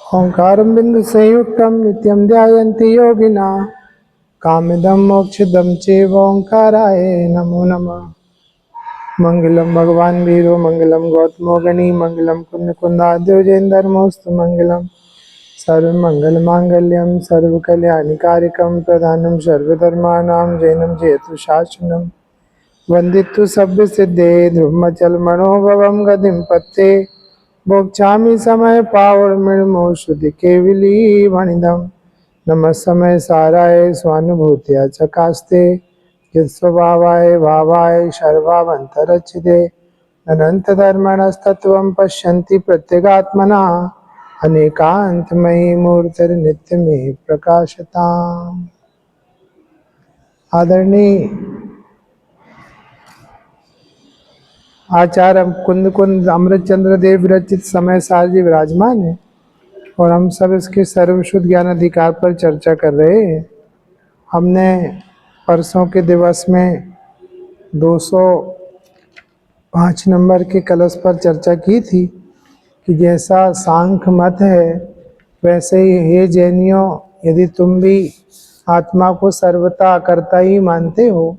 ओंकारं बिंदु संयुक्तं नित्यं ध्यायन्ति योगिना कामिदं मोक्षदं चैव ओंकाराय नमो नमः। मंगलम भगवान वीरो मंगलम गौतमो गणी मंगलम कुंदकुंदाद्यो जैनधर्मोस्तु मंगलम सर्वमंगल मांगल्यम सर्वकल्याणिकारिकं प्रधानं सर्वधर्माणां जैनं जयतु शासनम् वंदितु सभ्य सिद्धे ध्रुवमचल मनोभवम गतिम पत्ते भोक्षामि समय पावर मृणमो शुद्धि केवली वणिदम नमः समय साराय स्वानुभूत्या चकास्ते यस्वभावाय भावाय सर्वावंतरचिते अनंत धर्मणस्तत्वं पश्यन्ति प्रत्यगात्मना अनेकांतमयी मूर्तिर्नित्यमे प्रकाशताम्। आदरणीय आचार्य कुंद कुंद अमृतचंद्र देव विरचित समय सार जी विराजमान है और हम सब इसके सर्वशुद्ध ज्ञान अधिकार पर चर्चा कर रहे हैं। हमने परसों के दिवस में 205 नंबर के कलश पर चर्चा की थी कि जैसा सांख्य मत है वैसे ही हे जैनियों, यदि तुम भी आत्मा को सर्वथा कर्ता ही मानते हो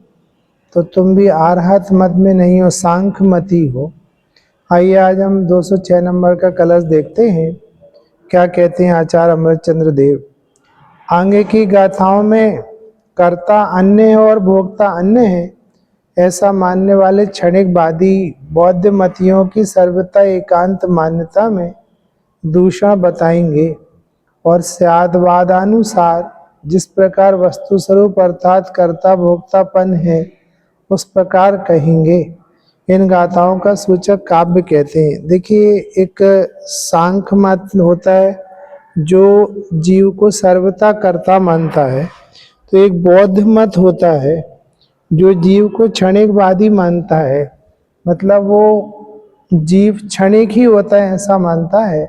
तो तुम भी आरहत मत में नहीं हो, सांख्य मती हो। आइए आज हम 206 नंबर का कलश देखते हैं। क्या कहते हैं आचार्य अमृतचंद्र देव। आगे की गाथाओं में कर्ता अन्य है और भोक्ता अन्य है, ऐसा मानने वाले क्षणिकवादी बौद्ध मतियों की सर्वथा एकांत मान्यता में दूषण बताएंगे और स्यादवादानुसार जिस प्रकार वस्तु स्वरूप अर्थात कर्ता भोक्तापन है उस प्रकार कहेंगे। इन गाथाओं का सूचक काव्य कहते हैं। देखिए, एक सांख्य मत होता है जो जीव को सर्वथा कर्ता मानता है, तो एक बौद्ध मत होता है जो जीव को क्षणिकवादी मानता है, मतलब वो जीव क्षणिक ही होता है ऐसा मानता है,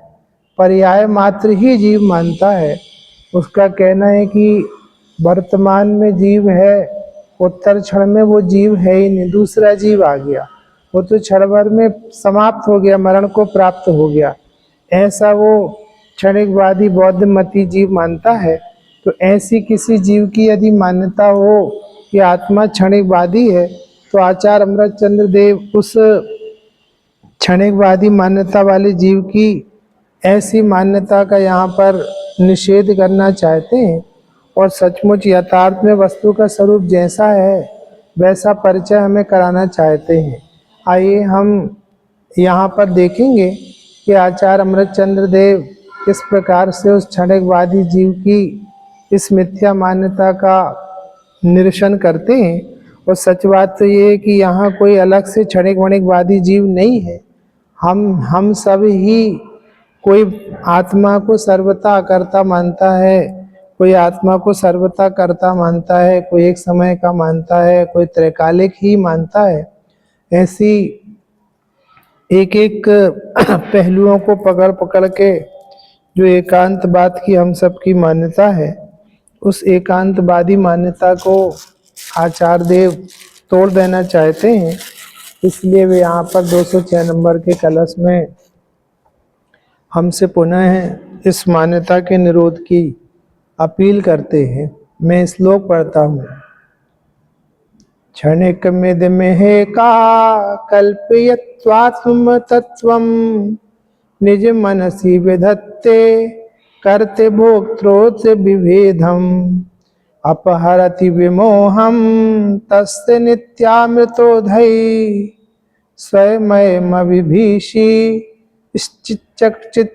पर्याय मात्र ही जीव मानता है। उसका कहना है कि वर्तमान में जीव है, उत्तर क्षण में वो जीव है ही नहीं, दूसरा जीव आ गया, वो तो क्षण भर में समाप्त हो गया, मरण को प्राप्त हो गया, ऐसा वो क्षणिकवादी बौद्ध मती जीव मानता है। तो ऐसी किसी जीव की यदि मान्यता हो कि आत्मा क्षणिकवादी है तो आचार्य अमृतचंद्र देव उस क्षणिकवादी मान्यता वाले जीव की ऐसी मान्यता का यहाँ पर निषेध करना चाहते हैं और सचमुच यथार्थ में वस्तु का स्वरूप जैसा है वैसा परिचय हमें कराना चाहते हैं। आइए हम यहाँ पर देखेंगे कि आचार्य अमृतचंद्र देव किस प्रकार से उस क्षणिकवादी जीव की इस मिथ्या मान्यता का निरसन करते हैं। और सच बात तो ये है कि यहाँ कोई अलग से क्षणिकवादी जीव नहीं है, हम सब ही, कोई आत्मा को सर्वथा कर्ता मानता है, कोई आत्मा को सर्वथा कर्ता मानता है, कोई एक समय का मानता है, कोई त्रैकालिक ही मानता है। ऐसी एक एक पहलुओं को पकड़ पकड़ के जो एकांतवाद की हम सब की मान्यता है, उस एकांतवादी मान्यता को आचार्य देव तोड़ देना चाहते हैं। इसलिए वे यहाँ पर 206 नंबर के कलश में हमसे पुनः इस मान्यता के निरोध की अपील करते हैं। मैं श्लोक पढ़ता हूँ। क्षणिक मिद में का कल्पयत्वात्म तत्वम निज मनसि विधत्ते करते भोक्त्रोत विभेदम अपहरति विमोहम तस्य नित्यामृतोधै स्वयमयमविभीषि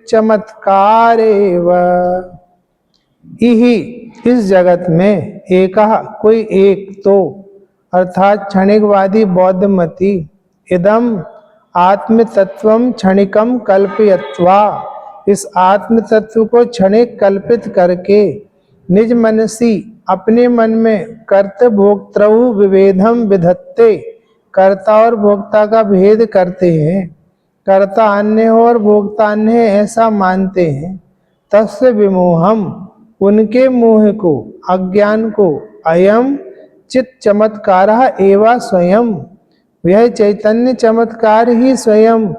चमत्कारेव। इहि इस जगत में एकः कोई एक तो, अर्थात क्षणिकवादी बौद्ध मति, इदम आत्म तत्वम क्षणिकम कल्पयत्वा, इस आत्म तत्व को क्षणिक कल्पित करके निज मनसी अपने मन में कर्त भोक्तृ विभेदम विधत्ते, कर्ता और भोक्ता का भेद करते हैं, कर्ता अन्य और भोक्ता अन्य है ऐसा मानते हैं। तस्य विमोहम, उनके मोह को, अज्ञान को, अयम चित चमत्कार एवं स्वयं, वह चैतन्य चमत्कार ही स्वयं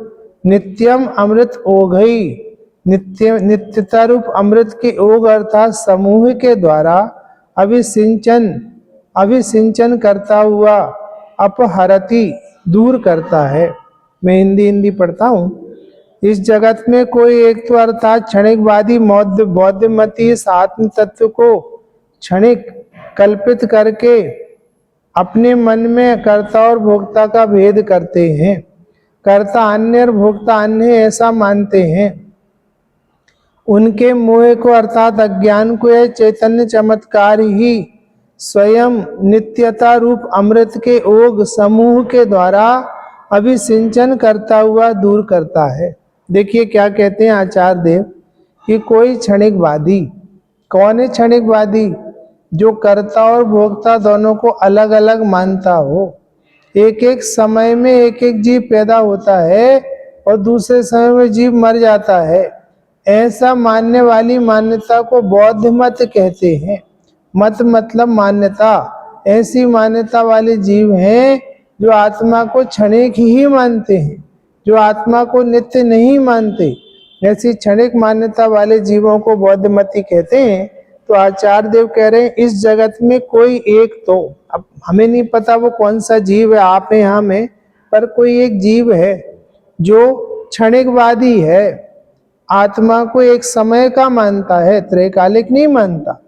नित्यम अमृत ओघई, नित्यता रूप अमृत के ओघ अर्थात समूह के द्वारा अभिसिंचन करता हुआ अपहरति दूर करता है। मैं हिंदी पढ़ता हूँ। इस जगत में कोई एक तो अर्थात क्षणिकवादी बौद्धमती इस आत्म तत्व को क्षणिक कल्पित करके अपने मन में कर्ता और भोक्ता का भेद करते हैं। कर्ता अन्य और भोक्ता अन्य ऐसा मानते हैं। उनके मोह को अर्थात अज्ञान को यह चैतन्य चमत्कार ही स्वयं नित्यता रूप अमृत के ओघ समूह के द्वारा अभिसिंचन करता हुआ दूर करता है। देखिए क्या कहते हैं आचार्य देव कि कोई क्षणिकवादी, कौन है क्षणिकवादी? जो कर्ता और भोक्ता दोनों को अलग अलग मानता हो। एक एक समय में एक एक जीव पैदा होता है और दूसरे समय में जीव मर जाता है। ऐसा मानने वाली मान्यता को बौद्ध मत कहते हैं। मत मतलब मान्यता। ऐसी मान्यता वाले जीव हैं जो आत्मा को क्षणिक ही मानते हैं, जो आत्मा को नित्य नहीं मानते। ऐसी क्षणिक मान्यता वाले जीवों को बौद्ध मती कहते हैं। तो आचार्य देव कह रहे हैं इस जगत में कोई एक, तो अब हमें नहीं पता वो कौन सा जीव है, आप हैं हम हैं, पर कोई एक जीव है जो क्षणिकवादी है, आत्मा को एक समय का मानता है, त्रैकालिक नहीं मानता।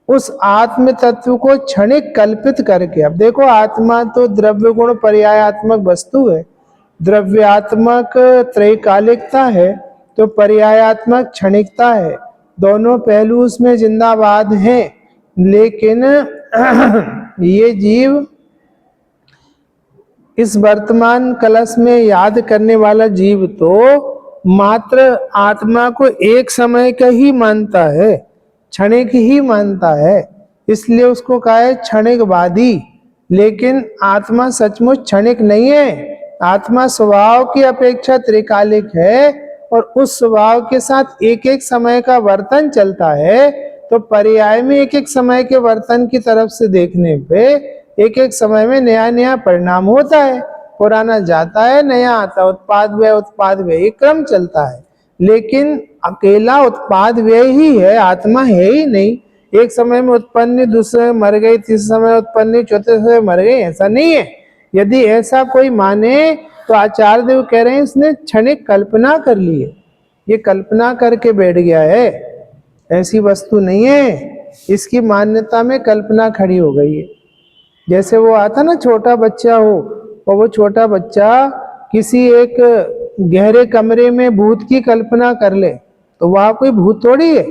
उस आत्म तत्व को क्षणिक कल्पित करके, अब देखो आत्मा तो द्रव्य गुण पर्यायात्मक वस्तु है, द्रव्यात्मक त्रैकालिकता है तो पर्यायात्मक क्षणिकता है। दोनों पहलू उसमें जिंदाबाद हैं। लेकिन ये जीव इस वर्तमान कलश में याद करने वाला जीव तो मात्र आत्मा को एक समय का ही मानता है, क्षणिक ही मानता है, इसलिए उसको कहा है क्षणिकवादी। लेकिन आत्मा सचमुच क्षणिक नहीं है। आत्मा स्वभाव की अपेक्षा त्रिकालिक है और उस स्वभाव के साथ एक एक समय का वर्तन चलता है। तो पर्याय में एक एक समय के वर्तन की तरफ से देखने पे एक एक समय में नया नया परिणाम होता है। पुराना जाता है, नया आता है, उत्पाद व्यय ये क्रम चलता है। लेकिन अकेला उत्पाद व्यय ही है, आत्मा है ही नहीं। एक समय में उत्पन्न, दूसरे में मर गई, तीसरे समय उत्पन्न, चौथे समय मर गई, ऐसा नहीं है। यदि ऐसा कोई माने तो आचार्य देव कह रहे हैं इसने क्षणिक कल्पना कर ली है, ये कल्पना करके बैठ गया है, ऐसी वस्तु नहीं है। इसकी मान्यता में कल्पना खड़ी हो गई है। जैसे वो आता ना छोटा बच्चा हो और वो छोटा बच्चा किसी एक गहरे कमरे में भूत की कल्पना कर ले तो वहां कोई भूत थोड़ी है।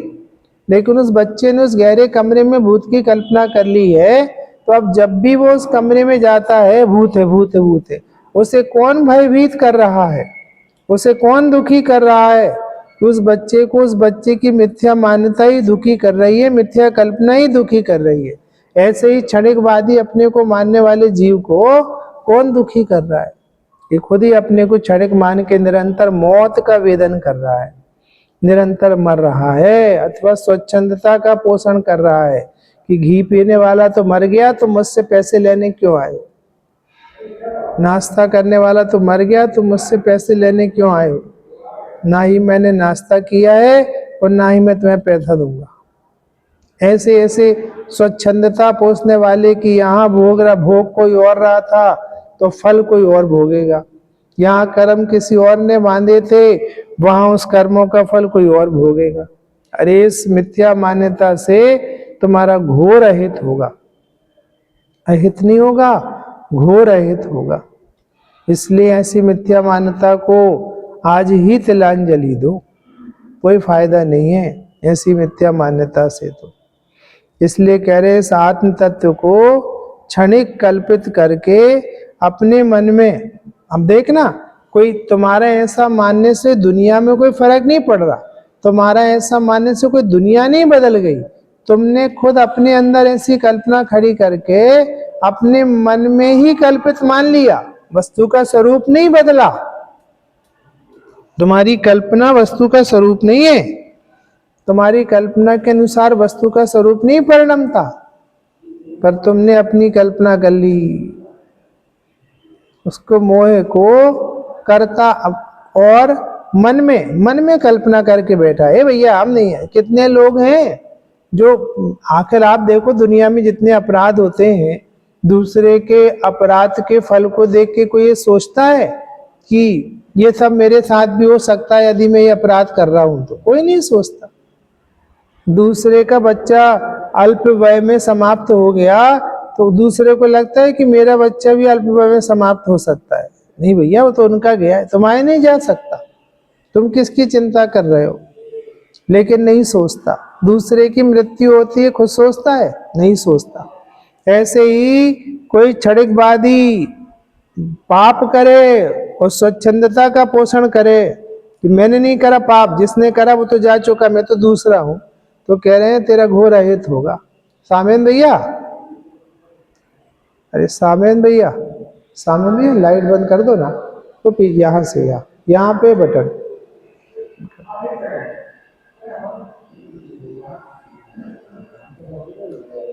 लेकिन उस बच्चे ने उस गहरे कमरे में भूत की कल्पना कर ली है, तो अब जब भी वो उस कमरे में जाता है भूत है भूत है भूत है, उसे कौन भयभीत कर रहा है, उसे कौन दुखी कर रहा है? उस बच्चे को, उस बच्चे की मिथ्या मान्यता ही दुखी कर रही है, मिथ्या कल्पना ही दुखी कर रही है। ऐसे ही क्षणिकवादी अपने को मानने वाले जीव को कौन दुखी कर रहा है? ये खुद ही अपने को क्षणिक मान के निरंतर मौत का वेदन कर रहा है, निरंतर मर रहा है, अथवा स्वच्छंदता का पोषण कर रहा है कि घी पीने वाला तो मर गया तो मुझसे पैसे लेने क्यों आए हो, नाश्ता करने वाला तो मर गया तो मुझसे पैसे लेने क्यों आए हो, ना ही मैंने नाश्ता किया है और ना ही मैं तुम्हें पैसा दूंगा। ऐसे ऐसे स्वच्छंदता पोषने वाले कि यहाँ भोग कोई और रहा था तो फल कोई और भोगेगा, यहाँ कर्म किसी और ने बांधे थे वहां उस कर्मों का फल कोई और भोगेगा। अरे इस मिथ्या मान्यता से तुम्हारा घोर अहित होगा, अहित नहीं होगा, घोर अहित होगा। इसलिए ऐसी मिथ्या मान्यता को आज ही तिलांजलि दो, कोई फायदा नहीं है ऐसी मिथ्या मान्यता से। तो इसलिए कह रहे इस आत्म तत्व को क्षणिक कल्पित करके अपने मन में, अब देखना कोई तुम्हारा ऐसा मानने से दुनिया में कोई फर्क नहीं पड़ रहा, तुम्हारा ऐसा मानने से कोई दुनिया नहीं बदल गई, तुमने खुद अपने अंदर ऐसी कल्पना खड़ी करके अपने मन में ही कल्पित मान लिया, वस्तु का स्वरूप नहीं बदला। तुम्हारी कल्पना वस्तु का स्वरूप नहीं है, तुम्हारी कल्पना के अनुसार वस्तु का स्वरूप नहीं परिणमता, पर तुमने अपनी कल्पना कर ली, उसको मोह को कर्ता और मन में कल्पना करके बैठा है भैया हम नहीं है। कितने लोग हैं जो, आखिर आप देखो दुनिया में जितने अपराध होते हैं, दूसरे के अपराध के फल को देख के कोई ये सोचता है कि ये सब मेरे साथ भी हो सकता है यदि मैं ये अपराध कर रहा हूं तो? कोई नहीं सोचता। दूसरे का बच्चा अल्प वय में समाप्त हो गया तो दूसरे को लगता है कि मेरा बच्चा भी अल्प वय में समाप्त हो सकता है। नहीं भैया, वो तो उनका गया है, तुम्हारे नहीं जा सकता। तुम किसकी चिंता कर रहे हो? लेकिन नहीं सोचता। दूसरे की मृत्यु होती है, खुद सोचता है? नहीं सोचता। ऐसे ही कोई क्षणिकवादी पाप करे और स्वच्छंदता का पोषण करे कि मैंने नहीं करा पाप, जिसने करा वो तो जा चुका, मैं तो दूसरा हूं, तो कह रहे हैं तेरा घोर अहित होगा। सामेन भैया, अरे सामेन भैया, सामेन भैया लाइट बंद कर दो ना। तो यहां से यहाँ पे बटन,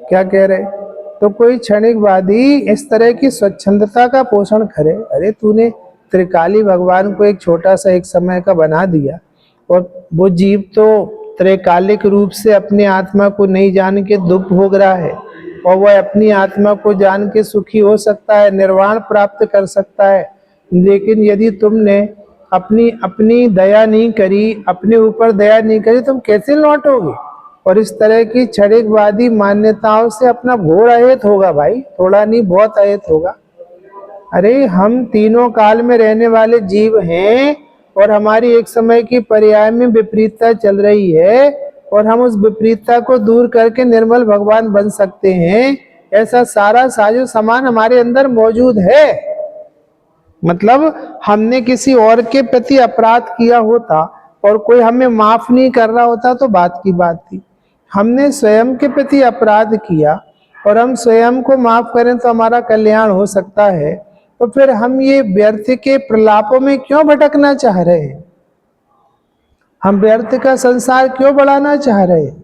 क्या कह रहे? तो कोई क्षणिकवादी इस तरह की स्वच्छंदता का पोषण करे। अरे तूने त्रिकाली भगवान को एक छोटा सा एक समय का बना दिया और वो जीव तो त्रैकालिक रूप से अपनी आत्मा को नहीं जान के दुख भोग रहा है और वह अपनी आत्मा को जान के सुखी हो सकता है, निर्वाण प्राप्त कर सकता है। लेकिन यदि तुमने अपनी दया नहीं करी, अपने ऊपर दया नहीं करी, तुम कैसे लौटोगे? और इस तरह की क्षणिकवादी मान्यताओं से अपना घोर अहित होगा भाई, थोड़ा नहीं बहुत अहित होगा। अरे हम तीनों काल में रहने वाले जीव हैं और हमारी एक समय की पर्याय में विपरीतता चल रही है और हम उस विपरीतता को दूर करके निर्मल भगवान बन सकते हैं। ऐसा सारा साजो सामान हमारे अंदर मौजूद है। मतलब हमने किसी और के प्रति अपराध किया होता और कोई हमें माफ नहीं कर रहा होता तो बात की बात थी। हमने स्वयं के प्रति अपराध किया और हम स्वयं को माफ करें तो हमारा कल्याण हो सकता है। तो फिर हम ये व्यर्थ के प्रलापों में क्यों भटकना चाह रहे हैं? हम व्यर्थ का संसार क्यों बढ़ाना चाह रहे हैं?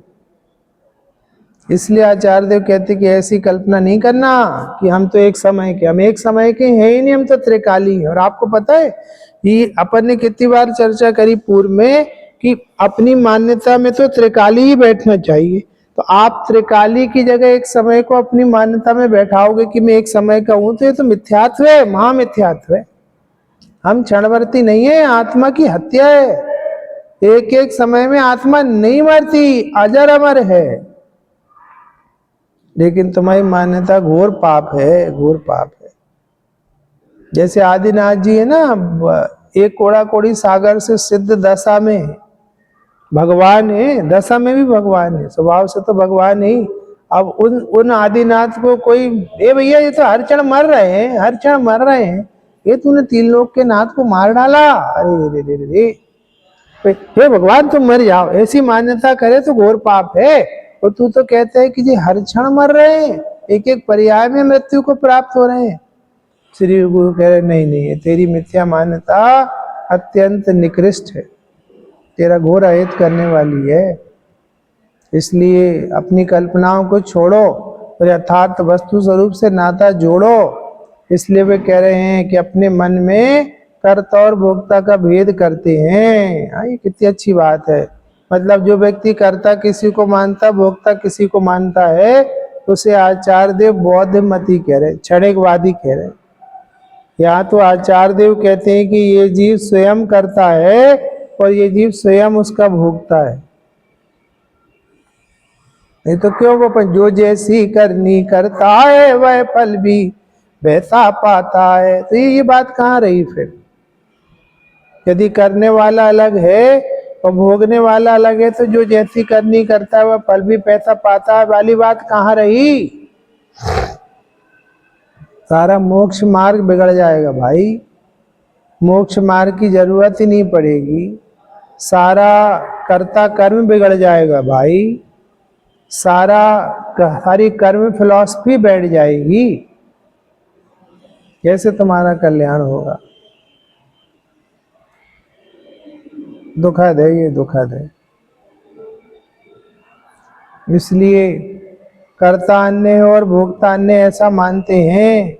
इसलिए आचार्य देव कहते कि ऐसी कल्पना नहीं करना कि हम तो एक समय के, हम एक समय के हैं ही नहीं, हम तो त्रिकाली हैं। और आपको पता है कि अपन ने कितनी बार चर्चा करी पूर्व में कि अपनी मान्यता में तो त्रिकाली ही बैठना चाहिए। तो आप त्रिकाली की जगह एक समय को अपनी मान्यता में बैठाओगे कि मैं एक समय का हूं, तो ये तो मिथ्यात्व है, महामिथ्यात्व है। हम क्षणवर्ती नहीं है, आत्मा की हत्या है। एक एक समय में आत्मा नहीं मरती, अजर अमर है। लेकिन तुम्हारी मान्यता घोर पाप है, घोर पाप है। जैसे आदिनाथ जी है ना, एक कोड़ा कोड़ी सागर से सिद्ध दशा में भगवान है, दशा में भी भगवान है, स्वभाव से तो भगवान ही। अब उन आदिनाथ को कोई, ए भैया ये तो हर क्षण मर रहे हैं, हर क्षण मर रहे हैं, ये तूने तीन लोक के नाथ को मार डाला। अरे रे रे रे, हे भगवान तुम मर जाओ, ऐसी मान्यता करे तो घोर पाप है। और तू तो कहते है कि जी हर क्षण मर रहे हैं, एक एक पर्याय में मृत्यु को प्राप्त हो रहे हैं। श्री गुरु कह रहे नहीं नहीं, तेरी मिथ्या मान्यता अत्यंत निकृष्ट है, तेरा घोर अहित करने वाली है। इसलिए अपनी कल्पनाओं को छोड़ो और यथार्थ वस्तु स्वरूप से नाता जोड़ो। इसलिए वे कह रहे हैं कि अपने मन में कर्ता और भोक्ता का भेद करते हैं। ये कितनी अच्छी बात है। मतलब जो व्यक्ति कर्ता किसी को मानता, भोक्ता किसी को मानता है, तो उसे आचार्य देव बौद्ध मती कह रहे, क्षणिकवादी कह रहे। यहाँ तो आचार्य देव कहते हैं कि ये जीव स्वयं करता है और ये जीव स्वयं उसका भोगता है। नहीं तो क्यों अपन जो जैसी करनी करता है वह फल भी वैसा पाता है। तो ये बात कहाँ रही फिर? यदि करने वाला अलग है और भोगने वाला अलग है, तो जो जैसी करनी करता है वह फल भी पैसा पाता है वाली बात कहाँ रही? सारा मोक्ष मार्ग बिगड़ जाएगा भाई। मोक्ष मार्ग की जरूरत ही नहीं पड़ेगी, सारा कर्ता कर्म बिगड़ जाएगा भाई, सारी कर्म फिलॉसफी बैठ जाएगी। कैसे तुम्हारा कल्याण होगा? दुखद है, ये दुखद है। इसलिए कर्ता अन्य है और भोक्ता अन्य ऐसा मानते हैं।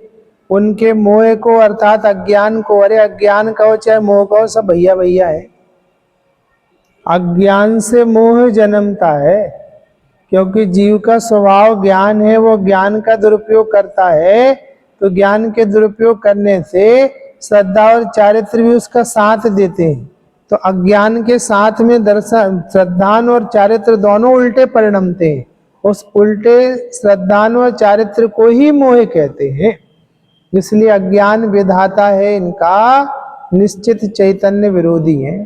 उनके मोह को अर्थात अज्ञान को, अरे अज्ञान कहो चाहे मोह कहो, सब भैया भैया है। अज्ञान से मोह जन्मता है, क्योंकि जीव का स्वभाव ज्ञान है, वो ज्ञान का दुरुपयोग करता है। तो ज्ञान के दुरुपयोग करने से श्रद्धा और चारित्र भी उसका साथ देते हैं। तो अज्ञान के साथ में दर्शन श्रद्धान और चारित्र दोनों उल्टे परिणमते हैं। उस उल्टे श्रद्धान और चारित्र को ही मोह कहते हैं। इसलिए अज्ञान विधाता है इनका, निश्चित चैतन्य विरोधी है।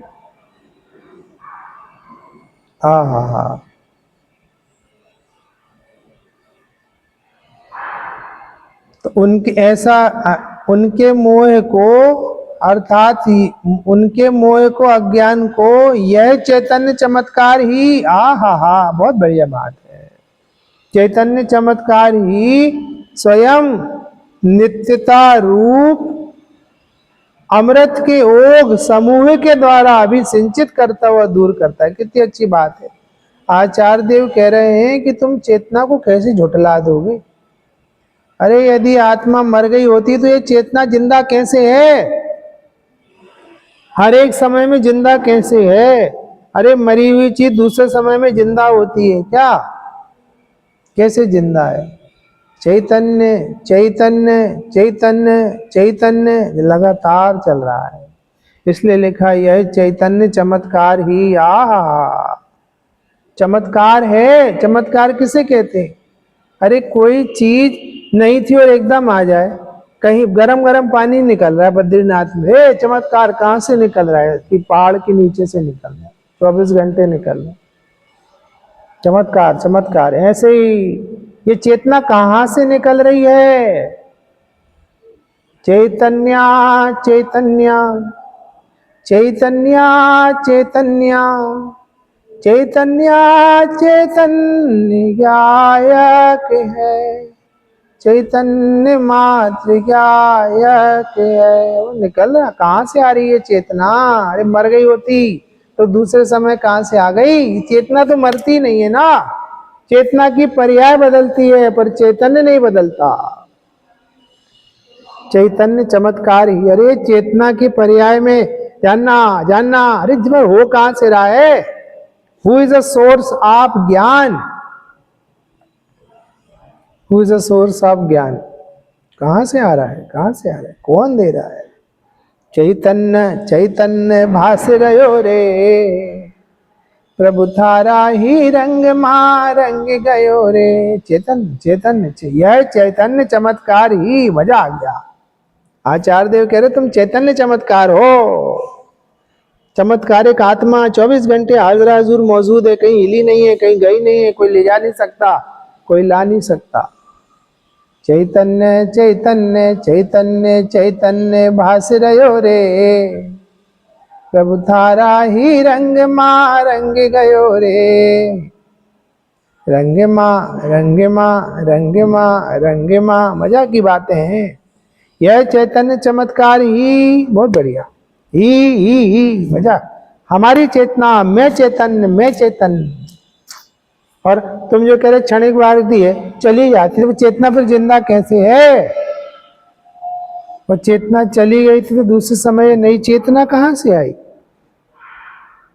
हाँ हाँ हाँ। तो उनके ऐसा उनके मोह को, अर्थात उनके मोह को, अज्ञान को यह चैतन्य चमत्कार ही, हा हा, बहुत बढ़िया बात है। चैतन्य चमत्कार ही स्वयं नित्यता रूप अमृत के ओघ समूह के द्वारा अभिसिंचित करता हुआ दूर करता है। कितनी अच्छी बात है। आचार्य देव कह रहे हैं कि तुम चेतना को कैसे झुठला दोगे? अरे यदि आत्मा मर गई होती तो ये चेतना जिंदा कैसे है? हर एक समय में जिंदा कैसे है? अरे मरी हुई चीज दूसरे समय में जिंदा होती है क्या? कैसे जिंदा है? चैतन्य चैतन्य चैतन्य चैतन्य लगातार चल रहा है। इसलिए लिखा यह चैतन्य चमत्कार ही, आ चमत्कार है। चमत्कार किसे कहते हैं? अरे कोई चीज नहीं थी और एकदम आ जाए। कहीं गरम गरम पानी निकल रहा है बद्रीनाथ में, चमत्कार कहाँ से निकल रहा है? कि पहाड़ के नीचे से निकल रहा है, 24 घंटे निकल रहा है। चमत्कार चमत्कार। ऐसे ही ये चेतना कहाँ से निकल रही है? चैतन्य चैतन्य चैतन्य चैतन्य चैतन्य चैतन्य गायक है, चैतन्य मात्र गायक है। वो निकल रहा, कहाँ से आ रही है चेतना? अरे मर गई होती तो दूसरे समय कहाँ से आ गई? चेतना तो मरती नहीं है ना। चेतना की पर्याय बदलती है पर चैतन्य नहीं बदलता। चैतन्य चमत्कार ही। अरे चेतना की पर्याय में जानना जानना, अरे जब हो कहाँ से रहा है? Who is the source of gyan? Who is the source of gyan? कहाँ से आ रहा है? कहाँ से आ रहा है? कौन दे रहा है? चैतन्य चैतन्य भास रहो रे, प्रभु थारा ही रंग मां रंग गयो रे। चैतन्य चैतन्य, यह चैतन्य चमत्कार ही। मजा आ गया। आचार्य देव कह रहे तुम चैतन्य चमत्कार हो। चमत्कार एक आत्मा 24 घंटे हाजिर हुजूर मौजूद है, कहीं हिली नहीं है, कहीं गई नहीं है, कोई ले जा नहीं सकता, कोई ला नहीं सकता। चैतन्य चैतन्य चैतन्य चैतन्य भास रहो रे, प्रभु थारा ही रंग मां रंग गयो रे। रंग मां रंग मां रंग मां रंग मां, मजा की बातें हैं। यह चैतन्य चमत्कार ही, बहुत बढ़िया। ही मजा। हमारी चेतना, मैं चैतन्य मैं चैतन्य। और तुम जो कह रहे क्षणिक वारती है, चली जाती है, वो चेतना फिर जिंदा कैसे है? वो चेतना चली गई थी तो दूसरे समय नई चेतना कहां से आई?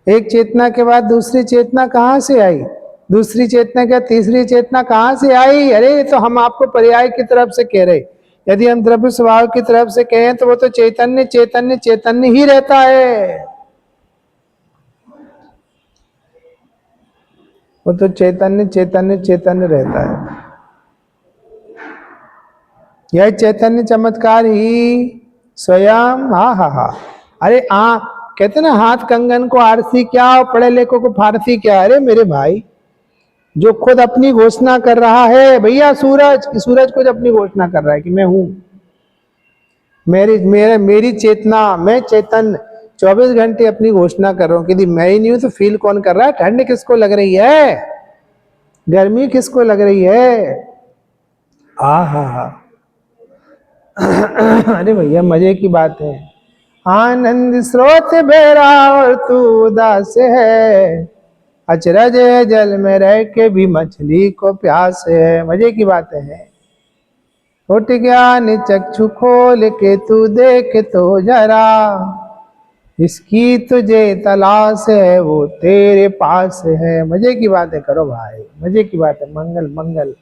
एक चेतना के बाद दूसरी चेतना कहां से आई? दूसरी चेतना के तीसरी चेतना कहां से आई? अरे तो हम आपको पर्याय की तरफ से कह रहे। यदि हम द्रव्य स्वभाव की तरफ से कहें तो वो तो चैतन्य चैतन्य चैतन्य ही रहता है। वो तो चैतन्य चैतन्य चैतन्य रहता है। यह चैतन्य चमत्कार ही स्वयं, हा हा हा। अरे कहते ना हाथ कंगन को आरसी क्या और पढ़े लिखों को फारसी क्या? अरे मेरे भाई, जो खुद अपनी घोषणा कर रहा है भैया, सूरज खुद अपनी घोषणा कर रहा है कि मैं हूं, मेरी चेतना, मैं चैतन्य 24 घंटे अपनी घोषणा कर रहा हूं। यदि मैं ही नहीं हूं तो फील कौन कर रहा है? ठंड किसको लग रही है? गर्मी किसको लग रही है? हा हा। अरे भैया मजे की बात है। आनंद स्रोत बेरा और तू उदास है, अचरज जल में रह के भी मछली को प्यास है। मजे की बातें हैं। उठ ज्ञान चक्षु खोल के तू देख तो जरा, इसकी तुझे तलाश है वो तेरे पास है। मजे की बात है, करो भाई, मजे की बात है। मंगल मंगल।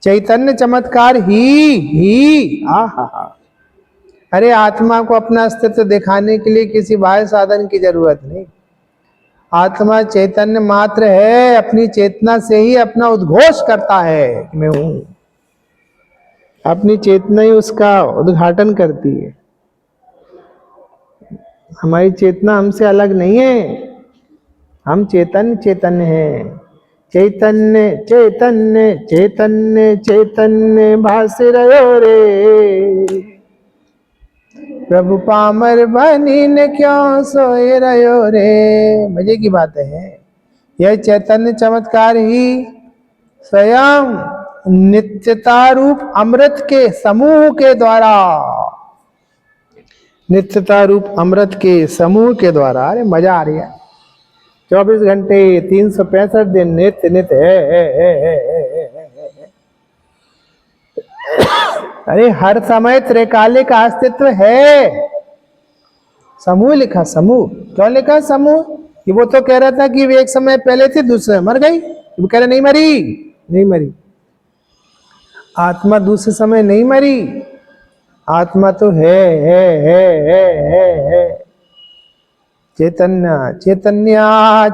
चैतन्य चमत्कार ही हा हा हा। अरे आत्मा को अपना अस्तित्व दिखाने के लिए किसी बाह्य साधन की जरूरत नहीं। आत्मा चैतन्य मात्र है, अपनी चेतना से ही अपना उद्घोष करता है कि मैं हूं। अपनी चेतना ही उसका उद्घाटन करती है। हमारी चेतना हमसे अलग नहीं है, हम चैतन्य चैतन्य हैं। चैतन्य चैतन्य चैतन्य चैतन्य भास रहो रे, प्रभु पामर बनी ने क्यों सोए रहो रे। मजे की बात है। यह चैतन्य चमत्कार ही स्वयं नित्यता रूप अमृत के समूह के द्वारा, नित्यता रूप अमृत के समूह के द्वारा, अरे मजा आ रही है। 24 घंटे 365 दिन नित्य नित्य है। अरे हर समय त्रैकालिक का अस्तित्व है। समूह लिखा, समूह क्यों लिखा समूह? कि वो तो कह रहा था कि वे एक समय पहले थी, दूसरे मर गई। वो कह रहे नहीं मरी, नहीं मरी। आत्मा दूसरे समय नहीं मरी, आत्मा तो है। चैतन्य चैतन्य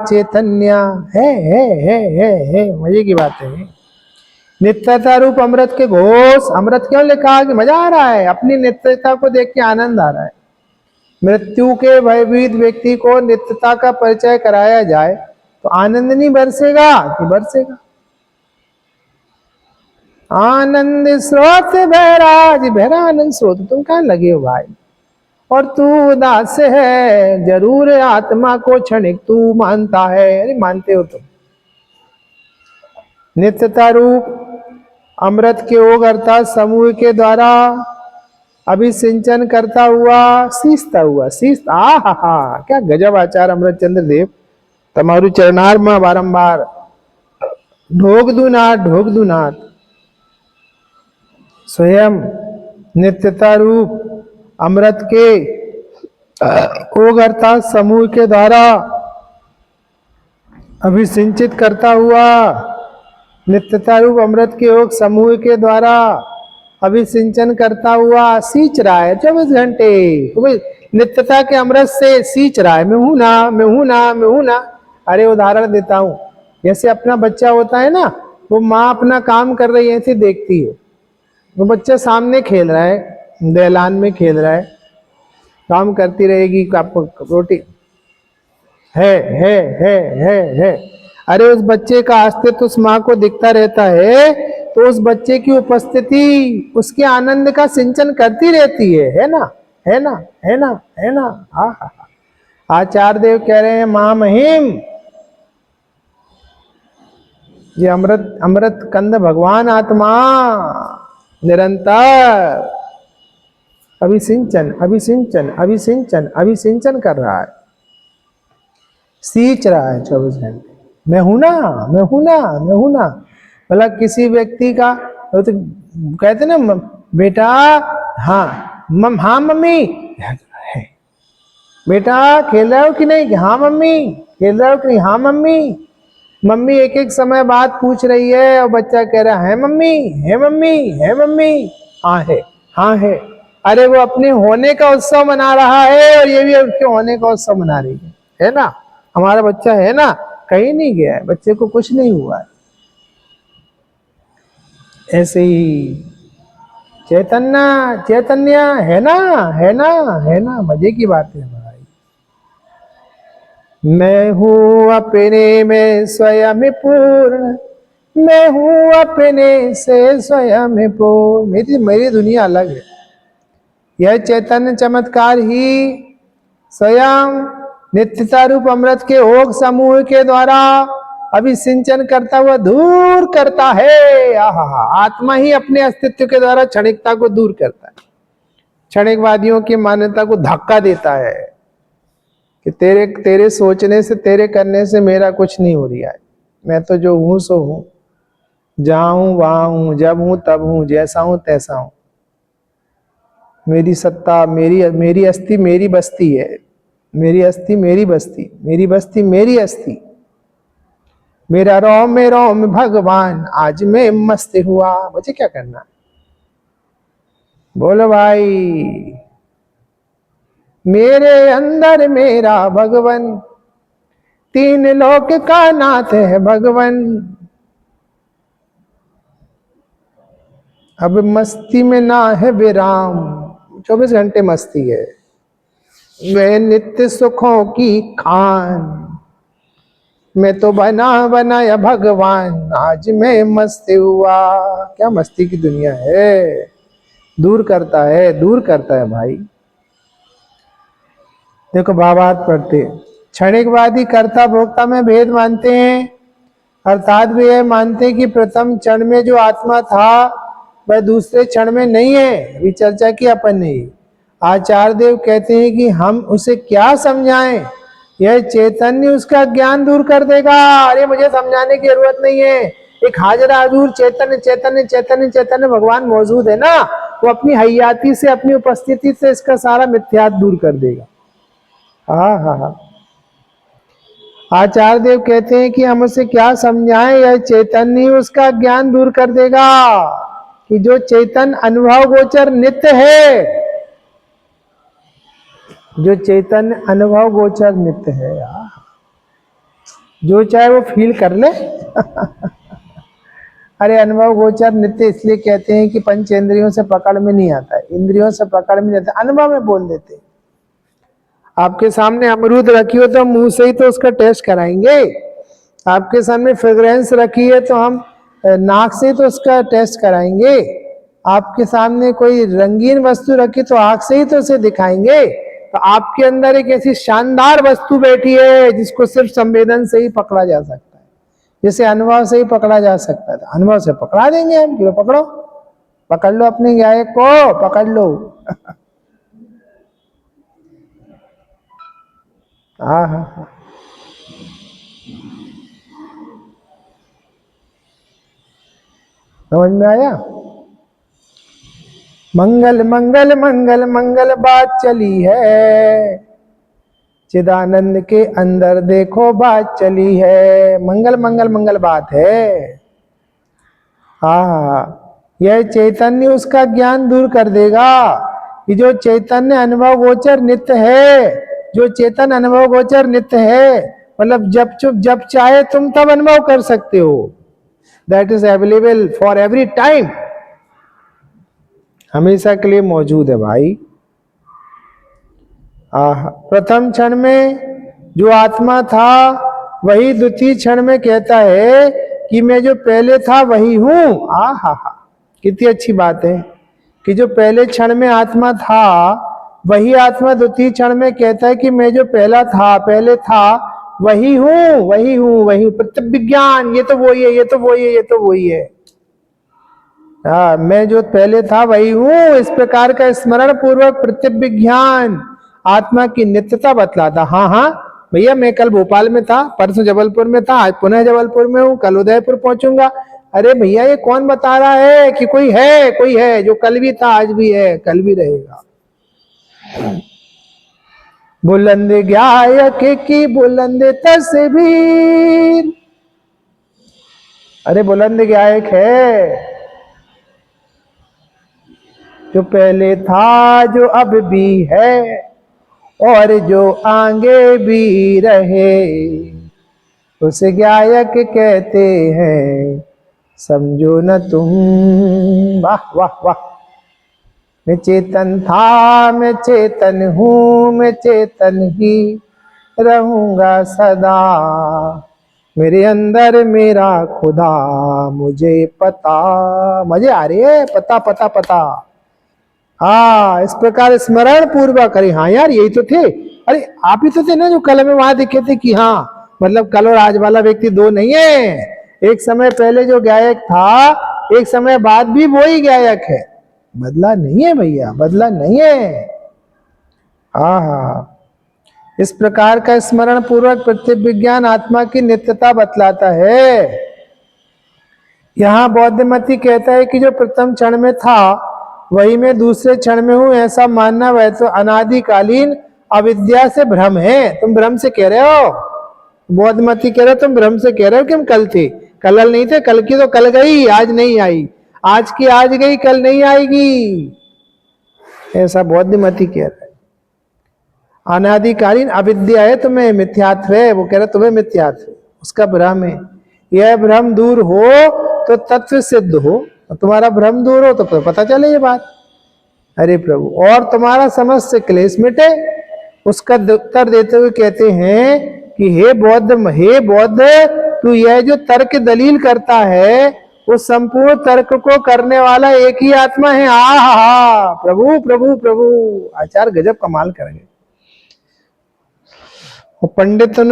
चैतन्य है। मजे की बात है। नित्यता रूप अमृत के घोष। अमृत क्यों लिखा? कि मजा आ रहा है, अपनी नित्यता को देख के आनंद आ रहा है। मृत्यु के भयभीत व्यक्ति को नित्यता का परिचय कराया जाए तो आनंद नहीं बरसेगा कि बरसेगा? आनंद स्रोत बहराज, बहरा आनंद स्रोत। तुम कहां लगे हो भाई? और तू उदास है, जरूर आत्मा को क्षणिक तू मानता है। अरे मानते हो तुम। नित्यता रूप अमृत के ओघ अर्थात समूह के द्वारा अभिसिंचन करता हुआ, सींचता हुआ, हा क्या गजब आचार अमृत चंद्र देव। तमारू चरणार में बारंबार ढोक दू नाथ। स्वयं नित्यता रूप अमृत के ओघ अर्थात समूह के द्वारा अभिसिंचित करता हुआ, नित्यता रूप अमृत के ओघ समूह के द्वारा अभिसिंचन करता हुआ सींच रहा है 24 घंटे। नित्यता के अमृत से सींच रहा है। मैं हूं ना, मैं हूं ना, मैं हूं ना। अरे उदाहरण देता हूं, जैसे अपना बच्चा होता है ना, वो माँ अपना काम कर रही है ऐसे देखती है। वो बच्चा सामने खेल रहा है, दहलान में खेल रहा है, काम करती रहेगी, रोटी है। अरे उस बच्चे का अस्तित्व उस माँ को दिखता रहता है, तो उस बच्चे की उपस्थिति उसके आनंद का सिंचन करती रहती है ना, है ना, है ना, है ना। हा। आचार्य देव कह रहे हैं महा महिम, ये अमृत अमृत कंद भगवान आत्मा निरंतर अभिसिंचन अभिसिंचन अभिसिंचन अभिसिंचन कर रहा है, सींच रहा है 24 घंटे। मैं हूं ना, मैं हूं ना, मैं हूं ना। मतलब किसी व्यक्ति का तो कहते ना बेटा, हाँ हाँ मम्मी है। बेटा खेल रहे हो कि नहीं? हाँ मम्मी। खेल रहे हो कि नहीं? हाँ मम्मी। मम्मी एक एक समय बाद पूछ रही है और बच्चा कह रहा है मम्मी, है मम्मी, है मम्मी। हाँ है, हाँ है। अरे वो अपने होने का उत्सव मना रहा है और ये भी उसके होने का उत्सव मना रही है ना। हमारा बच्चा है ना, कहीं नहीं गया है, बच्चे को कुछ नहीं हुआ है। ऐसे ही चैतन्य चैतन्य है ना, है ना, है ना। मजे की बात है भाई। मैं हूं अपने में स्वयं पूर्ण, मैं हूं अपने से स्वयं पूर्ण। मेरी मेरी दुनिया अलग है। यह चैतन्य चमत्कार ही स्वयं नित्यता रूप अमृत के ओघ समूह के द्वारा अभिसिंचन करता हुआ दूर करता है। आत्मा ही अपने अस्तित्व के द्वारा क्षणिकता को दूर करता है। क्षणिकवादियों की मान्यता को धक्का देता है कि तेरे सोचने से, तेरे करने से मेरा कुछ नहीं हो रहा है। मैं तो जो हूं सो हूं, जहां हूं वहां हूं, जब हूं तब हूं, जैसा हूं तैसा हूं। मेरी सत्ता, मेरी अस्थि मेरी बस्ती है। मेरी अस्थि मेरी बस्ती, मेरी बस्ती मेरी अस्थि, मेरा रोम में रोम भगवान, आज मैं मस्त हुआ। मुझे क्या करना? बोलो भाई, मेरे अंदर मेरा भगवन, तीन लोक का नाथ है भगवन। अब मस्ती में ना है विराम, 24 घंटे मस्ती है। मैं नित्य सुखों की खान, मैं तो बना बनाया भगवान, आज मैं मस्त हुआ। क्या मस्ती की दुनिया है। दूर करता है, दूर करता है भाई। देखो भावार्थ पढ़ते, क्षणिकवादी कर्ता भोक्ता में भेद मानते हैं, अर्थात वे यह मानते हैं कि प्रथम क्षण में जो आत्मा था वह दूसरे क्षण में नहीं है। अभी चर्चा की अपन ने। आचार्य देव कहते हैं कि हम उसे क्या समझाएं, यह चैतन्य उसका ज्ञान दूर कर देगा। अरे मुझे समझाने की जरूरत नहीं है, एक हाजरा हजूर चैतन्य चैतन्य चैतन्य चैतन्य भगवान मौजूद है ना, वो अपनी हयाती से, अपनी उपस्थिति से इसका सारा मिथ्यात्व दूर कर देगा। हाँ हाँ हाँ। आचार्य देव कहते हैं कि हम उसे क्या समझाएं, यह चैतन्य उसका ज्ञान दूर कर देगा कि जो चैतन्य अनुभव गोचर नित्य है, जो चैतन्य अनुभव गोचर नित्य है यार, जो चाहे वो फील कर ले। अरे अनुभव गोचर नित्य इसलिए कहते हैं कि पंचेंद्रियों से पकड़ में नहीं आता है, इंद्रियों से पकड़ में नहीं आता, अनुभव में बोल देते। आपके सामने अमरूद रखी हो तो मुंह से ही तो उसका टेस्ट कराएंगे। आपके सामने फ्रेग्रेंस रखी है तो हम नाक से तो उसका टेस्ट कराएंगे। आपके सामने कोई रंगीन वस्तु रखी तो आंख से ही तो उसे दिखाएंगे। तो आपके अंदर एक ऐसी शानदार वस्तु बैठी है जिसको सिर्फ संवेदन से ही पकड़ा जा सकता है, जिसे अनुभव से ही पकड़ा जा सकता है। तो अनुभव से पकड़ा देंगे हम, क्यों पकड़ो, पकड़ लो अपने गायक को, पकड़ लो। हाँ हाँ हाँ। समझ में आया? मंगल मंगल मंगल मंगल बात चली है, चिदानंद के अंदर देखो बात चली है। मंगल मंगल मंगल बात है। हाँ, यह चैतन्य उसका ज्ञान दूर कर देगा कि जो चैतन्य अनुभव गोचर नित्य है, जो चेतन अनुभव गोचर नित्य है, मतलब जब चाहे तुम तब अनुभव कर सकते हो। That is available for every time, हमेशा के लिए मौजूद है भाई। प्रथम क्षण में जो आत्मा था वही द्वितीय क्षण में कहता है कि मैं जो पहले था वही हूं। हा, कितनी अच्छी बात है कि जो पहले क्षण में आत्मा था वही आत्मा द्वितीय क्षण में कहता है कि मैं जो पहला था, पहले था, वही हूं वही हूं वही हूं। प्रत्यभिज्ञान, ये तो वही है, ये तो वही है, ये तो वही है। मैं जो पहले था वही हूं, इस प्रकार का स्मरण पूर्वक प्रत्यभिज्ञान आत्मा की नित्यता बतलाता। हाँ हाँ भैया, मैं कल भोपाल में था, परसों जबलपुर में था, आज पुनः जबलपुर में हूँ, कल उदयपुर पहुंचूंगा। अरे भैया, ये कौन बता रहा है कि कोई है जो कल भी था, आज भी है, कल भी रहेगा। बुलंद गायक की बुलंद तस्वीर, अरे बुलंद गायक है जो पहले था, जो अब भी है और जो आगे भी रहे, उसे गायक कहते हैं, समझो न तुम। वाह वाह वाह। मैं चेतन था, मैं चेतन हूं, मैं चेतन ही रहूंगा सदा, मेरे अंदर मेरा खुदा मुझे पता। मजे आ रही है? पता पता पता। हाँ, इस प्रकार स्मरण पूर्वक। अरे हाँ यार, यही तो थे। अरे आप ही तो थे ना जो कल में वहां दिखे थे कि हाँ, मतलब कल और आज वाला व्यक्ति दो नहीं है। एक समय पहले जो गायक था, एक समय बाद भी वही गायक है, बदला नहीं है भैया, बदला नहीं है। हाँ, इस प्रकार का स्मरण पूर्वक प्रत्यभिज्ञान आत्मा की नित्यता बतलाता है। यहाँ बौद्धमती कहता है कि जो प्रथम क्षण में था वही मैं दूसरे क्षण में हूं, ऐसा मानना वह तो अनादिकालीन अविद्या से भ्रम है, तुम भ्रम से कह रहे हो, बौद्ध मती कह रहे हो, तुम भ्रम से कह रहे हो कि हम कल थे, कल नहीं थे, कल की तो कल गई, आज नहीं आई, आज की आज गई, कल नहीं आएगी, ऐसा बौद्ध मती कह रहा है। अनादिकालीन अविद्या है तुम्हें, मिथ्यात्व है, वो कह रहे तुम्हें मिथ्यात्व, उसका भ्रम है। यह भ्रम दूर हो तो तत्व सिद्ध हो, तुम्हारा भ्रम दूर हो तो पता चले ये बात। अरे प्रभु, और तुम्हारा समस्त क्लेश मिटे। उसका उत्तर देते हुए कहते हैं कि हे बौद्ध, तू यह जो तर्क दलील करता है, वो संपूर्ण तर्क को करने वाला एक ही आत्मा है। आहा, प्रभु प्रभु प्रभु, आचार्य गजब कमाल करेंगे। पंडितों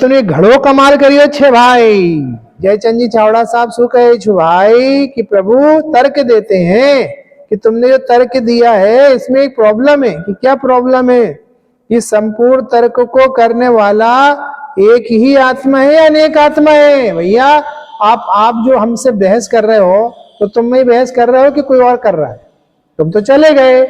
ने घड़ो कमाल करियो छे भाई। जयचंद जी चावड़ा साहब शू कहे छु भाई कि प्रभु तर्क देते हैं कि तुमने जो तर्क दिया है इसमें एक प्रॉब्लम है। कि क्या प्रॉब्लम है? ये संपूर्ण तर्क को करने वाला एक ही आत्मा है, अनेक आत्मा है। भैया आप जो हमसे बहस कर रहे हो तो तुम में बहस कर रहे हो कि कोई और कर रहा है? तुम तो चले गए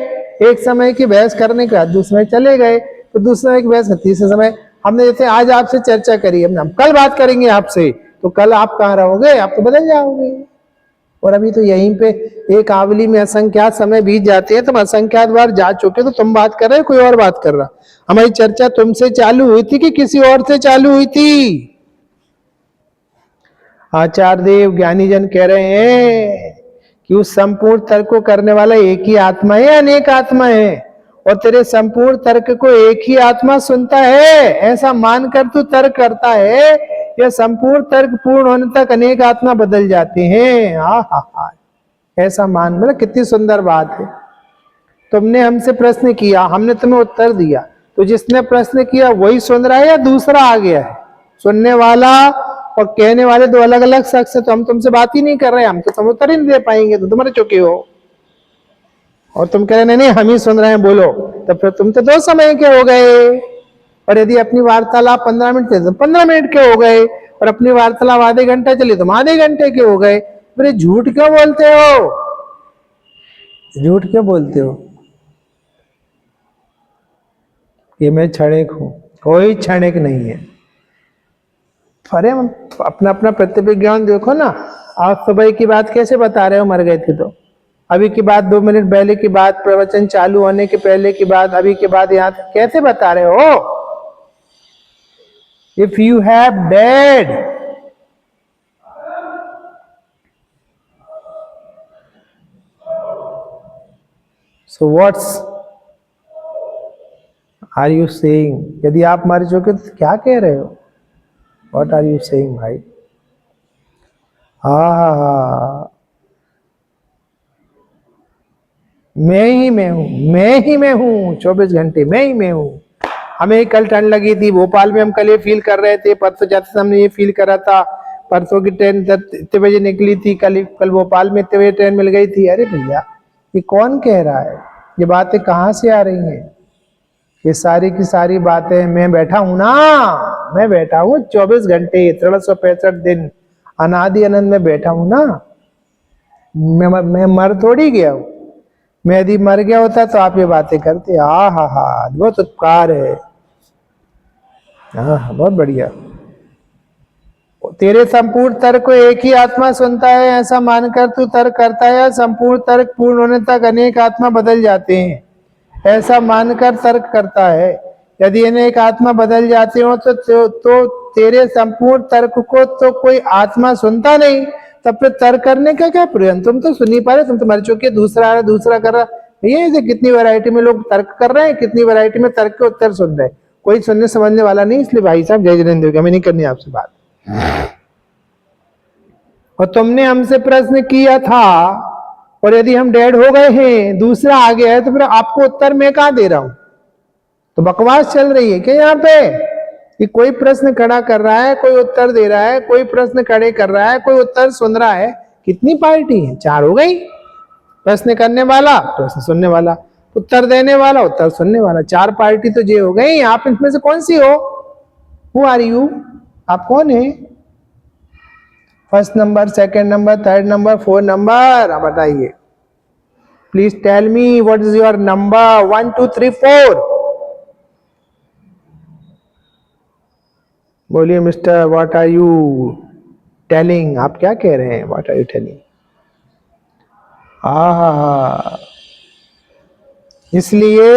एक समय की बहस करने के बाद, दूसरे चले गए तो दूसरे की बहस, तीसरे समय हमने जैसे आज आपसे चर्चा करी, हम कल बात करेंगे आपसे, तो कल आप कहाँ रहोगे? आप तो बदल जाओगे। और अभी तो यहीं पे एक आवली में असंख्यात समय बीत जाते हैं, तुम असंख्यात बार जा चुके, तो तुम बात कर रहे हो, कोई और बात कर रहा। हमारी चर्चा तुमसे चालू हुई थी कि किसी और से चालू हुई थी? आचार्य देव ज्ञानी जन कह रहे हैं कि उस संपूर्ण तर्क को करने वाला एक ही आत्मा है, अनेक आत्मा है, और तेरे संपूर्ण तर्क को एक ही आत्मा सुनता है, ऐसा मानकर तू तर्क करता है। यह संपूर्ण तर्क पूर्ण होने तक अनेक आत्मा बदल जाते हैं। हा, ऐसा मान, मतलब कितनी सुंदर बात है। तुमने हमसे प्रश्न किया, हमने तुम्हें उत्तर दिया, तो जिसने प्रश्न किया वही सुन रहा है या दूसरा आ गया है? सुनने वाला और कहने वाले दो अलग अलग शख्स है, तो हम तुमसे बात ही नहीं कर रहे, हम तो तुम उत्तर ही नहीं दे पाएंगे, तो तुम्हारे चुके हो। और तुम कह रहे नहीं हम ही सुन रहे हैं, बोलो, तो फिर तुम तो दो समय के हो गए। और यदि अपनी वार्तालाप 15 मिनट थे तो 15 मिनट के हो गए, और अपनी वार्तालाप आधे घंटे चली तो आधे घंटे के हो गए। फिर झूठ क्यों बोलते हो? झूठ क्यों बोलते हो? ये मैं क्षणिक हूं, कोई क्षणिक नहीं है। अरे अपना अपना प्रतिविज्ञान देखो ना। आज सुबह की बात कैसे बता रहे हो, मर गए थे तो? अभी की बात 2 मिनट पहले की बात, प्रवचन चालू होने के पहले की बात, अभी के बाद यहां कैसे बता रहे हो? If you have dead, so what's are you saying? यदि आप मर चुके तो क्या कह रहे हो? What are you saying भाई? मैं ही मैं हूं 24 घंटे मैं ही मैं हूं। हमें कल ठंड लगी थी भोपाल में, हम कल ये फील कर रहे थे, परसों जाते समय हमने ये फील करा था, परसों की ट्रेन इतने बजे निकली थी, कल भोपाल में इतने बजे ट्रेन मिल गई थी। अरे भैया ये कौन कह रहा है? ये बातें कहाँ से आ रही हैं? ये सारी की सारी बातें मैं बैठा हूं ना, मैं बैठा हूं 24 घंटे 365 दिन अनादि अनंत में बैठा हूं ना। मैं मर थोड़ी गया हूं। मैं यदि मर गया होता तो आप ये बातें करते। हा, बहुत उपकार है। हाँ, बहुत बढ़िया। तेरे संपूर्ण तर्क को एक ही आत्मा सुनता है, ऐसा मानकर तू तर्क करता है। संपूर्ण तर्क पूर्ण होने तक अनेक आत्मा बदल जाते हैं, ऐसा मानकर तर्क करता है। यदि अनेक आत्मा बदल जाते हो तो तेरे संपूर्ण तर्क को तो कोई आत्मा सुनता नहीं, तब फिर तर्क करने का क्या प्रयोजन? तुम तो सुन नहीं पा रहे, तुम तो मर चुके, दूसरा कर रहा। ये कितनी वैरायटी में लोग तर्क कर रहे हैं, कितनी वैरायटी में तर्क के उत्तर सुन रहे हैं, कोई सुनने समझने वाला नहीं। इसलिए भाई साहब जय जिनेंद्र, हमें नहीं करनी आपसे बात। और तुमने हमसे प्रश्न किया था, और यदि हम डेड हो गए हैं, दूसरा आ गया है, तो फिर आपको उत्तर मैं कहां दे रहा हूं? तो बकवास चल रही है क्या यहाँ पे? कि कोई प्रश्न खड़ा कर रहा है, कोई उत्तर दे रहा है, कोई प्रश्न खड़े कर रहा है, कोई उत्तर सुन रहा है। कितनी पार्टी है? 4 हो गई। प्रश्न करने वाला, प्रश्न सुनने वाला, उत्तर देने वाला, उत्तर सुनने वाला, 4 पार्टी तो ये हो गई। आप इसमें से कौन सी हो? Who are you? आप कौन है? First number, second number, third number, 4 number? आप बताइए, please tell me what is your number. 1 2 3 4। बोलिए mister, what are you telling? आप क्या कह रहे हैं? What are you telling? हा। इसलिए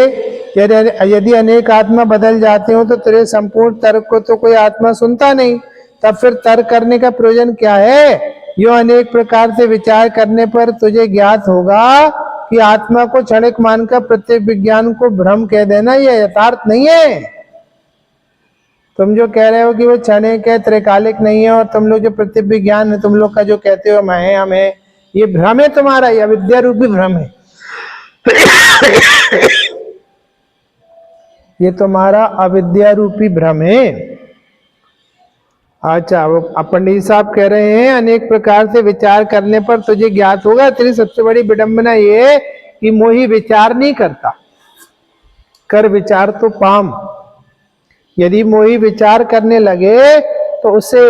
यदि अनेक आत्मा बदल जाते हो तो तेरे संपूर्ण तर्क को तो कोई आत्मा सुनता नहीं, तब फिर तर्क करने का प्रयोजन क्या है? यो अनेक प्रकार से विचार करने पर तुझे ज्ञात होगा कि आत्मा को क्षणिक मानकर प्रत्येक विज्ञान को भ्रम कह देना यह यथार्थ नहीं है। तुम जो कह रहे हो कि वो क्षणिक है, त्रैकालिक नहीं है, और तुम लोग जो प्रत्येक विज्ञान है तुम लोग का जो कहते हो मैं है हम है, ये भ्रम है तुम्हारा, ये अविद्या रूपी भ्रम है। ये तुम्हारा अविद्या रूपी भ्रम है। अच्छा, वो पंडित साहब कह रहे हैं अनेक प्रकार से विचार करने पर तुझे ज्ञात होगा। तेरी सबसे बड़ी विडंबना ये है कि मोही विचार नहीं करता, कर विचार तो पाम। यदि मोही विचार करने लगे तो उसे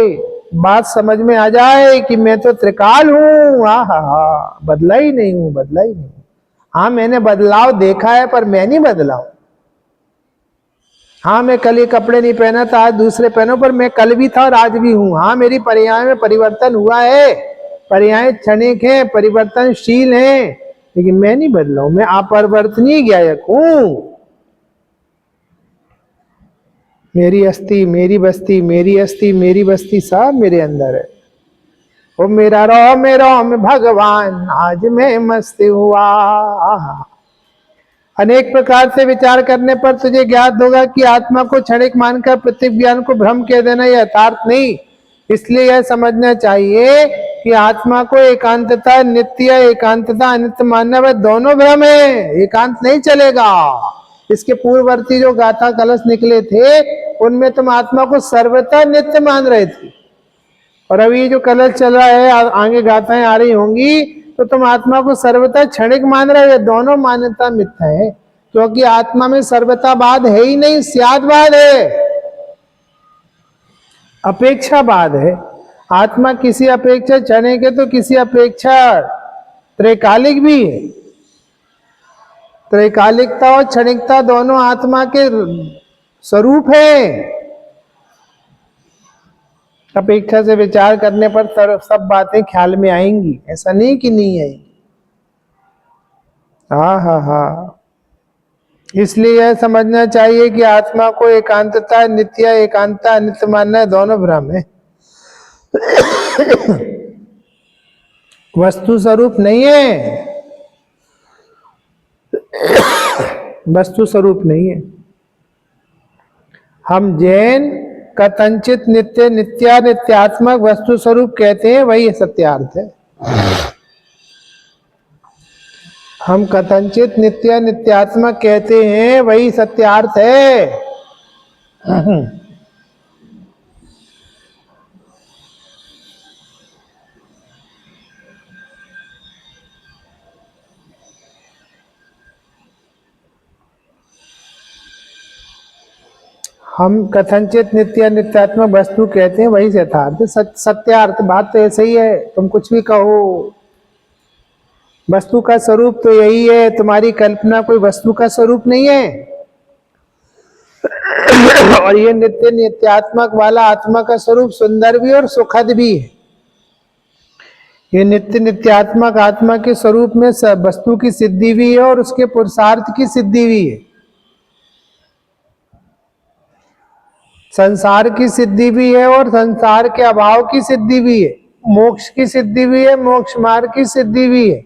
बात समझ में आ जाए कि मैं तो त्रिकाल हूं, हा, बदला ही नहीं हूं, बदला ही नहीं। हाँ, मैंने बदलाव देखा है पर मैं नहीं बदला हूं। हाँ, मैं कल ये कपड़े नहीं पहना था, आज दूसरे पहनो, पर मैं कल भी था और आज भी हूं। हाँ, मेरी पर्याय में परिवर्तन हुआ है, पर्याय क्षणिक है, परिवर्तनशील है, लेकिन मैं नहीं बदला हूं। मैं अपरिवर्तनीय ज्ञायक हूं। मेरी अस्थि मेरी बस्ती, मेरी अस्थि मेरी बस्ती सब मेरे अंदर है। वो मेरा रो में भगवान आज मैं मस्त हुआ। अनेक प्रकार से विचार करने पर तुझे ज्ञात होगा कि आत्मा को क्षणिक मानकर प्रत्येक ज्ञान को भ्रम कह देना यह यथार्थ नहीं। इसलिए यह समझना चाहिए कि आत्मा को एकांतता नित्य, एकांतता अनित्य मानना वह दोनों भ्रम है, एकांत नहीं चलेगा। इसके पूर्ववर्ती जो गाथा कलश निकले थे उनमें तुम आत्मा को सर्वथा नित्य मान रहे थे, और अभी जो कलश चल रहा है, आगे गाथाएं आ रही होंगी, तो तुम आत्मा को सर्वथा क्षणिक मान रहे हो। दोनों मान्यता मिथ्या है, क्योंकि आत्मा में सर्वतावाद है ही नहीं, स्यादवाद है, अपेक्षावाद है। आत्मा किसी अपेक्षा क्षणिक है तो किसी अपेक्षा त्रैकालिक भी है। त्रैकालिकता और क्षणिकता दोनों आत्मा के स्वरूप है। अपेक्षा से विचार करने पर सब बातें ख्याल में आएंगी, ऐसा नहीं कि नहीं आएंगी। हा। इसलिए यह समझना चाहिए कि आत्मा को एकांतता नित्य, एकांतता अनित्य मानना दोनों भ्रम है। वस्तु स्वरूप नहीं है, वस्तु स्वरूप नहीं है। हम जैन कथंचित नित्य, नित्यात्मक वस्तु स्वरूप कहते हैं, वही सत्यार्थ है। हम कथंचित नित्य, नित्यात्मक कहते हैं, वही सत्यार्थ है। हम कथंचित नित्य, नित्यात्मक वस्तु कहते हैं, वही यथार्थ सत्यार्थ। बात तो ऐसे ही है, तुम कुछ भी कहो, वस्तु का स्वरूप तो यही है। तुम्हारी कल्पना कोई वस्तु का स्वरूप नहीं है। और ये नित्य, नित्यात्मक वाला आत्मा का स्वरूप सुंदर भी और सुखद भी है। ये नित्य, नित्यात्मक आत्मा के स्वरूप में वस्तु की सिद्धि भी है और उसके पुरुषार्थ की सिद्धि भी है। संसार की सिद्धि भी है और संसार के अभाव की सिद्धि भी है। मोक्ष की सिद्धि भी है, मोक्ष मार्ग की सिद्धि भी है।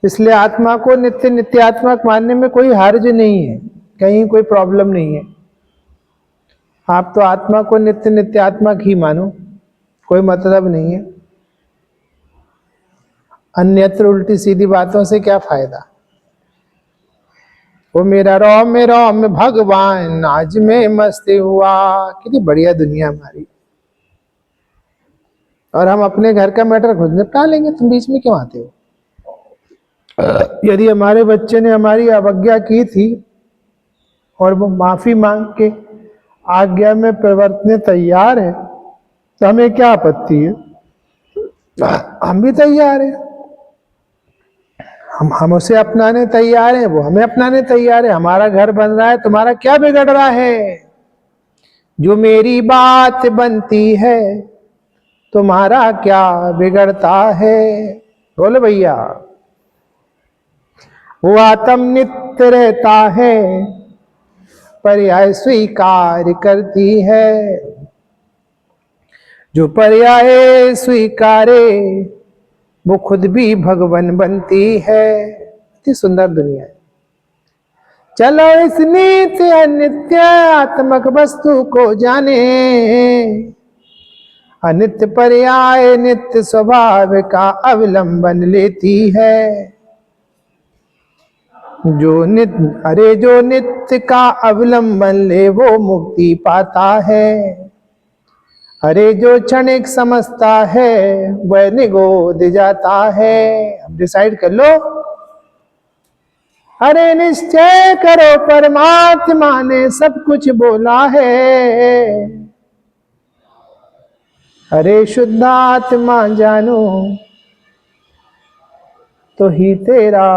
इसलिए आत्मा को नित्य, नित्यात्मक मानने में कोई हर्ज नहीं है, कहीं कोई प्रॉब्लम नहीं है। आप तो आत्मा को नित्य, नित्यात्मक ही मानो, कोई मतलब नहीं है। अन्यत्र उल्टी सीधी बातों से क्या फायदा। वो मेरा रो में भगवान आज मैं मस्त हुआ। कितनी बढ़िया दुनिया हमारी। और हम अपने घर का मैटर खुद निपटा लेंगे, तुम बीच में क्यों आते हो? यदि हमारे बच्चे ने हमारी अवज्ञा की थी और वो माफी मांग के आज्ञा में परिवर्तने तैयार है, तो हमें क्या आपत्ति है? हम भी तैयार हैं। हम उसे अपनाने तैयार हैं, वो हमें अपनाने तैयार है। हमारा घर बन रहा है, तुम्हारा क्या बिगड़ रहा है? जो मेरी बात बनती है तुम्हारा क्या बिगड़ता है। बोलो भैया। वो आत्म नित्य रहता है पर्याय स्वीकार करती है। जो पर्याय स्वीकारे वो खुद भी भगवान बनती है। इतनी सुंदर दुनिया है। चलो इस नित्य अनित्य आत्मक वस्तु को जाने। अनित्य पर्याय नित्य स्वभाव का अवलंबन लेती है। जो नित्य का अवलंबन ले वो मुक्ति पाता है। अरे जो क्षणिक समझता है वह निगोद जाता है। अब डिसाइड कर लो। अरे निश्चय करो परमात्मा ने सब कुछ बोला है। अरे शुद्धात्मा जानो तो ही तेरा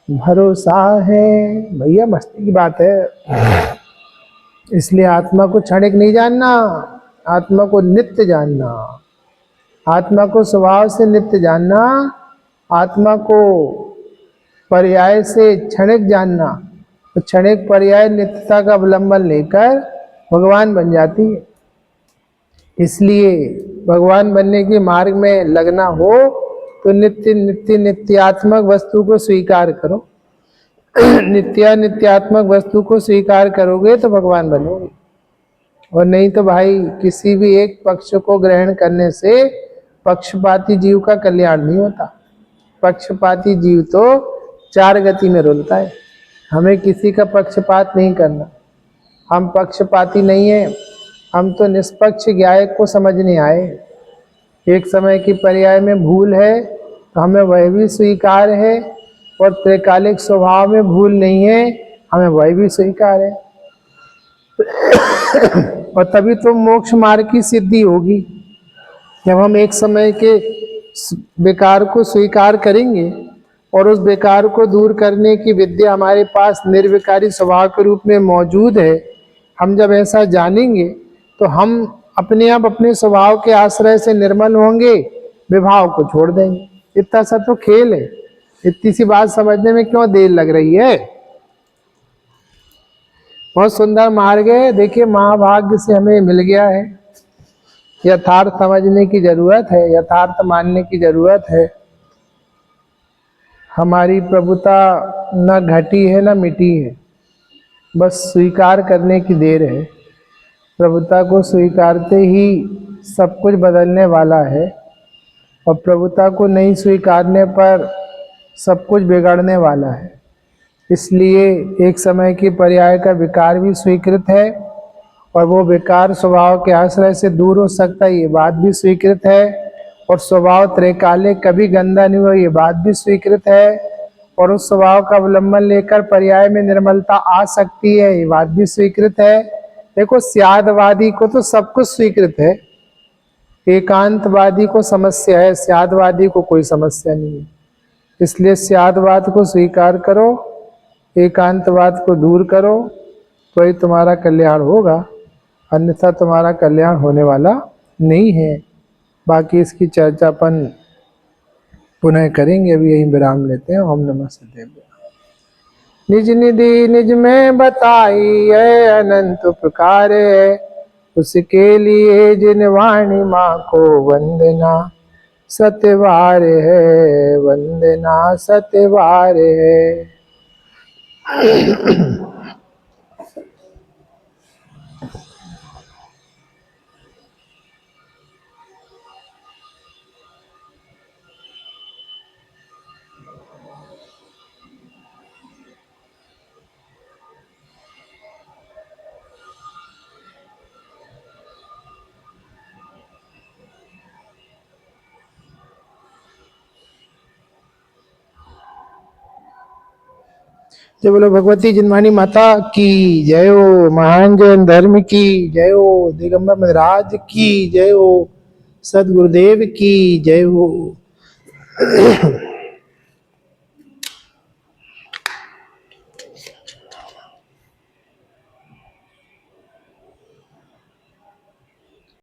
भरोसा है। भैया मस्ती की बात है। इसलिए आत्मा को क्षणिक नहीं जानना, आत्मा को नित्य जानना, आत्मा को स्वभाव से नित्य जानना, आत्मा को पर्याय से क्षणिक जानना। तो क्षणिक पर्याय नित्यता का अवलंबन लेकर भगवान बन जाती है। इसलिए भगवान बनने के मार्ग में लगना हो तो नित्य नित्य नित्यात्मक वस्तु को स्वीकार करो। नित्यात्मक वस्तु को स्वीकार करोगे तो भगवान बनोगे। और नहीं तो भाई किसी भी एक पक्ष को ग्रहण करने से पक्षपाती जीव का कल्याण नहीं होता। पक्षपाती जीव तो चार गति में रुलता है। हमें किसी का पक्षपात नहीं करना। हम पक्षपाती नहीं है, हम तो निष्पक्ष न्याय को समझने आए। एक समय की पर्याय में भूल है तो हमें वह भी स्वीकार है, और त्रैकालिक स्वभाव में भूल नहीं है, हमें वह भी स्वीकार है। और तभी तो मोक्ष मार्ग की सिद्धि होगी। जब हम एक समय के बेकार को स्वीकार करेंगे और उस बेकार को दूर करने की विद्या हमारे पास निर्विकारी स्वभाव के रूप में मौजूद है। हम जब ऐसा जानेंगे तो हम अपने आप अपने स्वभाव के आश्रय से निर्मल होंगे, विभाव को छोड़ देंगे। इतना सा तो खेल है। इतनी सी बात समझने में क्यों देर लग रही है। बहुत सुंदर मार्ग है। देखिए महाभाग्य से हमें मिल गया है। यथार्थ समझने की जरूरत है, यथार्थ मानने की जरूरत है। हमारी प्रभुता न घटी है न मिटी है, बस स्वीकार करने की देर है। प्रभुता को स्वीकारते ही सब कुछ बदलने वाला है, और प्रभुता को नहीं स्वीकारने पर सब कुछ बिगड़ने वाला है। इसलिए एक समय की पर्याय का विकार भी स्वीकृत है, और वो विकार स्वभाव के आश्रय से दूर हो सकता है, ये बात भी स्वीकृत है। और स्वभाव त्रैकालिक कभी गंदा नहीं हुआ, ये बात भी स्वीकृत है। और उस स्वभाव का अवलंबन लेकर पर्याय में निर्मलता आ सकती है, ये बात भी स्वीकृत है। देखो स्यादवादी को तो सब कुछ स्वीकृत है, एकांतवादी को समस्या है, स्यादवादी को कोई समस्या नहीं है। इसलिए स्यादवाद को स्वीकार करो, एकांतवाद को दूर करो, तो ही तुम्हारा कल्याण होगा, अन्यथा तुम्हारा कल्याण होने वाला नहीं है। बाकी इसकी चर्चा अपन पुनः करेंगे। अभी यही विराम लेते हैं। ओम नमः सदेव्य। निज निधि निज में बताई है अनंत उपकार है, उसके लिए जिन वाणी माँ को वंदना सत्यवार है, वंदना सत्यवार है। जय बोलो भगवती जिनवानी माता की जय हो, महान जैन धर्म की जय हो, दिगंबर महाराज की जय हो, सदगुरुदेव की जय हो।